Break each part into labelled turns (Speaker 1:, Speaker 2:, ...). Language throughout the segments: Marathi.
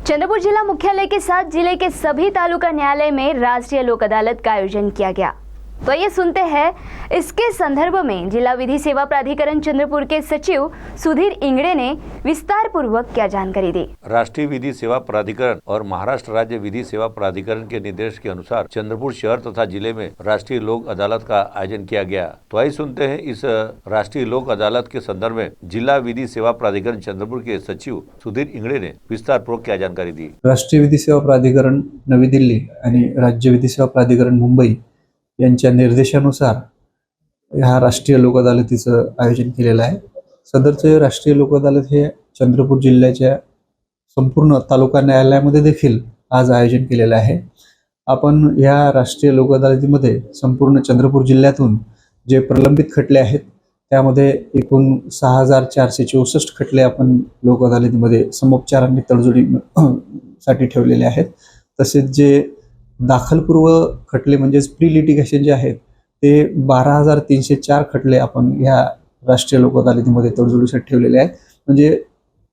Speaker 1: चंद्रपुर जिला मुख्यालय के साथ जिले के सभी तालुका न्यायालय में राष्ट्रीय लोक अदालत का आयोजन किया गया। तो ये सुनते हैं इसके संदर्भ में जिला विधि सेवा प्राधिकरण चंद्रपुर के सचिव सुधीर इंगड़े ने विस्तार पूर्वक क्या जानकारी दी।
Speaker 2: राष्ट्रीय विधि सेवा प्राधिकरण और महाराष्ट्र राज्य विधि सेवा प्राधिकरण के निर्देश के अनुसार चंद्रपुर शहर तथा जिले में राष्ट्रीय लोक अदालत का आयोजन किया गया। तो आइए सुनते हैं इस राष्ट्रीय लोक अदालत के संदर्भ में जिला विधि सेवा प्राधिकरण चंद्रपुर के सचिव सुधीर इंगड़े ने विस्तार पूर्वक क्या जानकारी दी।
Speaker 3: राष्ट्रीय विधी सेवा प्राधिकरण नवी दिल्ली आणि राज्य विधी सेवा प्राधिकरण मुंबई यांच्या निर्देशानुसार ह्या राष्ट्रीय लोक अदालतीचं आयोजन केलेलं आहे। सदरचे राष्ट्रीय लोक अदालत हे चंद्रपूर जिल्ह्याच्या संपूर्ण तालुका न्यायालयामध्ये देखील आज आयोजन केलेलं आहे। आपण ह्या राष्ट्रीय लोक अदालतीमध्ये संपूर्ण चंद्रपूर जिल्ह्यातून जे प्रलंबित खटले आहेत त्यामध्ये एकूण 6464 खटले आपण लोक अदालतीमध्ये समोपचार आणि तडजोडी साठी ठेवलेले आहेत। तसेच जे दाखलपूर्व खटले म्हणजे प्री लिटिगेशन जे आहेत ते 12304 खटले आपण ह्या राष्ट्रीय लोक अदालतीमध्ये तडजोडीसाठी ठेवलेले आहेत। म्हणजे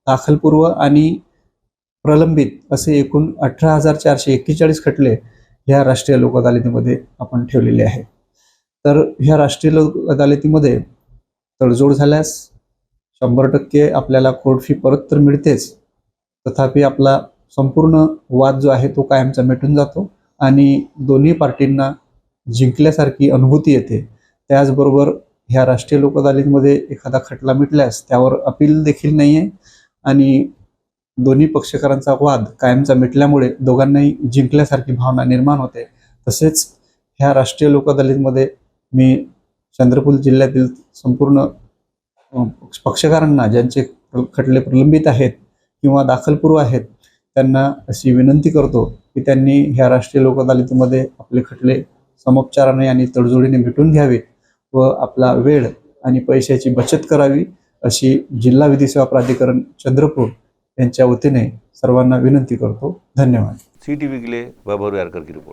Speaker 3: दाखलपूर्व आणि प्रलंबित असे एकूण 18441 खटले ह्या राष्ट्रीय लोक अदालतीमध्ये आपण ठेवलेले आहेत। तर ह्या राष्ट्रीय लोक अदालतीमध्ये तडजोड झाल्यास 100% आपल्याला कोर्ट फी परत तर मिळतेच, तथापि आपला संपूर्ण वाद जो आहे तो कायमचा मिटून जातो आणि दोन्ही पार्टींना जिंकल्यासारखी अनुभूती येते। त्याचबरोबर ह्या राष्ट्रीय लोक अदालतीमध्ये एखादा खटला मिटल्यास त्यावर अपील देखील नाही आहे आणि दोन्ही पक्षकारांचा वाद कायमचा मिटल्यामुळे दोघांनाही जिंकल्यासारखी भावना निर्माण होते। तसेच ह्या राष्ट्रीय लोक अदालतीमध्ये मी चंद्रपूर जिल्ह्यातील संपूर्ण पक्षकारांना ज्यांचे खटले प्रलंबित आहेत किंवा दाखलपूर्व आहेत त्यांना अशी विनंती करतो की त्यांनी ह्या राष्ट्रीय लोक अदालतीमध्ये आपले खटले समोपचाराने आणि तडजोडीने मिटून घ्यावे व आपला वेळ आणि पैशाची बचत करावी अशी जिल्हा विधी सेवा प्राधिकरण चंद्रपूर यांच्या वतीने सर्वांना विनंती करतो। धन्यवाद।
Speaker 2: CTV के लिए वैभव यारकर की रिपोर्ट।